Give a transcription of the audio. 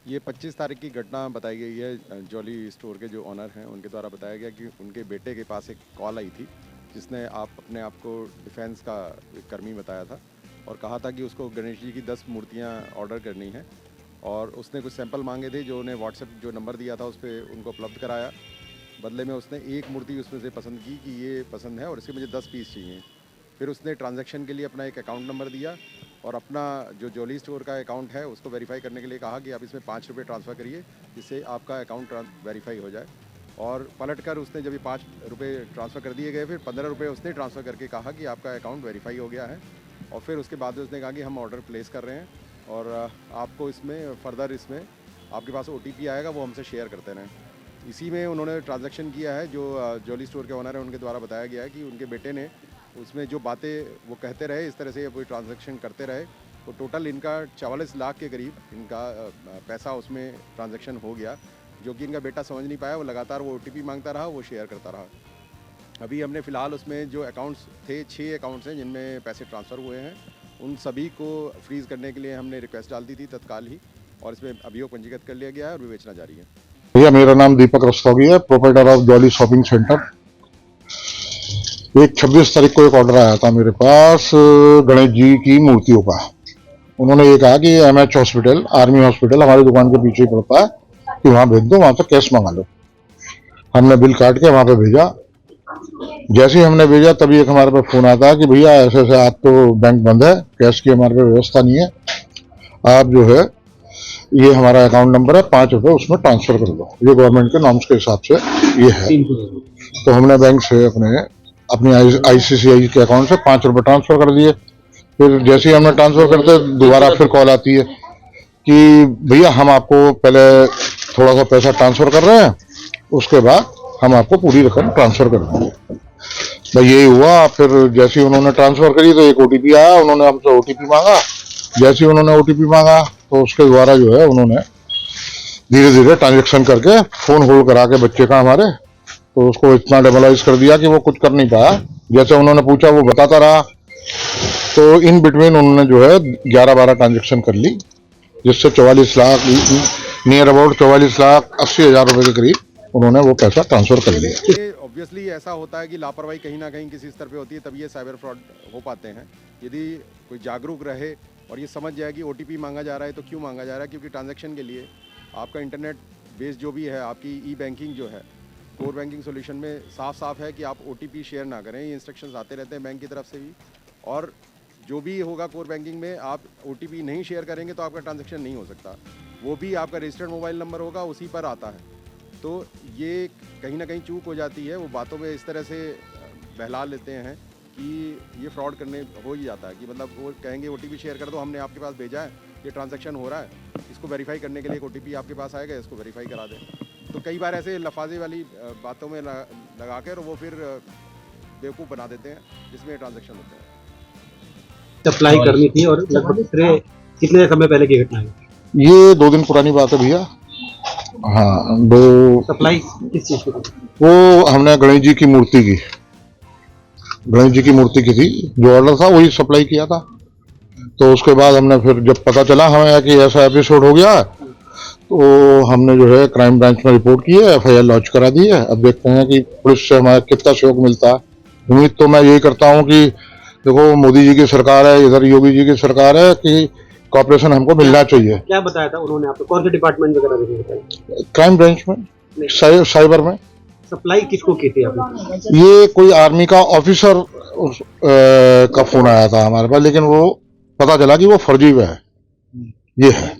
ये 25 तारीख की घटना बताई गई है। जॉली स्टोर के जो ऑनर हैं उनके द्वारा बताया गया कि उनके बेटे के पास एक कॉल आई थी जिसने अपने आप को डिफेंस का एक कर्मी बताया था और कहा था कि उसको गणेश जी की 10 मूर्तियां ऑर्डर करनी है और उसने कुछ सैंपल मांगे थे जो उन्हें व्हाट्सएप जो नंबर दिया था उस पर उनको उपलब्ध कराया। बदले में उसने एक मूर्ति उसमें से पसंद की कि ये पसंद है और इसके मुझे 10 पीस चाहिए। फिर उसने ट्रांजैक्शन के लिए अपना एक अकाउंट नंबर दिया और अपना जो जॉली स्टोर का अकाउंट है उसको वेरीफाई करने के लिए कहा कि आप इसमें 5 रुपये ट्रांसफ़र करिए जिससे आपका अकाउंट वेरीफाई हो जाए। और पलट कर उसने जब ये 5 रुपये ट्रांसफ़र कर दिए गए फिर 15 रुपये उसने ट्रांसफ़र करके कहा कि आपका अकाउंट वेरीफाई हो गया है। और फिर उसके बाद उसने कहा कि हम ऑर्डर प्लेस कर रहे हैं और आपको इसमें फर्दर इसमें आपके पास OTP आएगा, वो हमसे शेयर करते रहें। इसी में उन्होंने ट्रांजैक्शन किया है। जो जॉली स्टोर के ओनर हैं उनके द्वारा बताया गया है कि उनके बेटे ने उसमें जो बातें वो कहते रहे, इस तरह से कोई ट्रांजैक्शन करते रहे, तो टोटल इनका 44 लाख के करीब इनका पैसा उसमें ट्रांजैक्शन हो गया, जो कि इनका बेटा समझ नहीं पाया। वो लगातार वो OTP मांगता रहा, वो शेयर करता रहा। अभी हमने फ़िलहाल उसमें जो अकाउंट्स थे 6 अकाउंट्स हैं जिनमें पैसे ट्रांसफ़र हुए हैं, उन सभी को फ्रीज़ करने के लिए हमने रिक्वेस्ट डाल दी थी तत्काल ही और इसमें अभियोग पंजीकृत कर लिया गया है और विवेचना जारी है। भैया मेरा नाम दीपक रस्तोगी है, proprietor of jolly shopping centre. एक 26 तारीख को एक ऑर्डर आया था मेरे पास गणेश जी की मूर्तियों का। उन्होंने ये कहा कि MH हॉस्पिटल, आर्मी हॉस्पिटल हमारी दुकान के पीछे ही पड़ता है कि वहां भेज दो, वहां से कैश मंगा लो। हमने बिल काट के वहां पे भेजा। जैसे ही हमने भेजा तभी एक हमारे पे फोन आता है कि भैया ऐसे ऐसे आज तो बैंक बंद है, कैश की हमारे पे व्यवस्था नहीं है, आप जो है ये हमारा अकाउंट नंबर है, 5 रुपये उसमें ट्रांसफर कर दो। ये गवर्नमेंट के नॉर्म्स के हिसाब से ये है। तो हमने बैंक से अपनी ICICI के अकाउंट से 5 रुपये ट्रांसफर कर दिए। फिर जैसे ही हमने ट्रांसफर करते दोबारा फिर कॉल आती है कि भैया हम आपको पहले थोड़ा सा पैसा ट्रांसफर कर रहे हैं, उसके बाद हम आपको पूरी रकम ट्रांसफर कर देंगे। भाई यही हुआ। फिर जैसे ही उन्होंने ट्रांसफर करी तो एक OTP आया, उन्होंने हमसे OTP मांगा। जैसे ही उन्होंने OTP मांगा तो उसके द्वारा जो है उन्होंने धीरे धीरे ट्रांजेक्शन करके फोन होल्ड करा के बच्चे का हमारे, तो उसको इतना डेमोलाइज कर दिया कि वो कुछ कर नहीं पाया। जैसे उन्होंने पूछा वो बताता रहा। तो इन बिटवीन उन्होंने जो है 11-12 ट्रांजेक्शन कर ली, जिससे 44 लाख नियर अबाउट 44,80,000 रुपए के करीब उन्होंने वो पैसा ट्रांसफर कर लिया। ऑब्वियसली ऐसा होता है कि लापरवाही कहीं ना कहीं किसी स्तर पे होती है, तभी ये साइबर फ्रॉड हो पाते हैं। यदि कोई जागरूक रहे और ये समझ जाए कि OTP मांगा जा रहा है तो क्यों मांगा जा रहा है, क्योंकि ट्रांजैक्शन के लिए आपका इंटरनेट बेस जो भी है, आपकी E-बैंकिंग जो है, कोर बैंकिंग सोल्यूशन में साफ साफ है कि आप OTP शेयर ना करें। ये इंस्ट्रक्शंस आते रहते हैं बैंक की तरफ से भी, और जो भी होगा कोर बैंकिंग में आप OTP नहीं शेयर करेंगे तो आपका ट्रांजैक्शन नहीं हो सकता। वो भी आपका रजिस्टर्ड मोबाइल नंबर होगा, उसी पर आता है। तो ये कहीं ना कहीं चूक हो जाती है। वो बातों में इस तरह से बहला लेते हैं कि ये फ्रॉड करने हो ही जाता है कि मतलब वो कहेंगे OTP शेयर कर दो, हमने आपके पास भेजा है, ये ट्रांजैक्शन हो रहा है, इसको वेरीफाई करने के लिए एक OTP आपके पास आएगा, इसको वेरीफाई करा दें। तो कई बार ऐसे लफाजे वाली बातों में लगा कर वो फिर बेवकूफ़ बना देते हैं, जिसमें ट्रांजैक्शन होते हैं। सप्लाई करनी थी और लगभग कितने समय पहले की घटना है? ये 2 दिन पुरानी बात है भैया। हाँ, 2 सप्लाई किस चीज की? वो हमने गणेश जी की मूर्ति की थी। जो ऑर्डर था वही सप्लाई किया था। तो उसके बाद हमने फिर जब पता चला हमें कि ऐसा एपिसोड हो गया, तो हमने जो है क्राइम ब्रांच में रिपोर्ट की है, FIR लॉन्च करा दी है। अब देखते हैं कि पुलिस से हमारा कितना सहयोग मिलता है। उम्मीद तो मैं यही करता हूँ कि देखो मोदी जी की सरकार है, इधर योगी जी की सरकार है, कि कॉर्पोरेशन हमको मिलना चाहिए। क्या बताया था उन्होंने आपको? कौन से डिपार्टमेंट वगैरह में बताया? क्राइम ब्रांच में, साइबर में। सप्लाई किसको की थी आपने? ये कोई आर्मी का ऑफिसर का फोन आया था हमारे पास, लेकिन वो पता चला कि वो फर्जी है। ये है।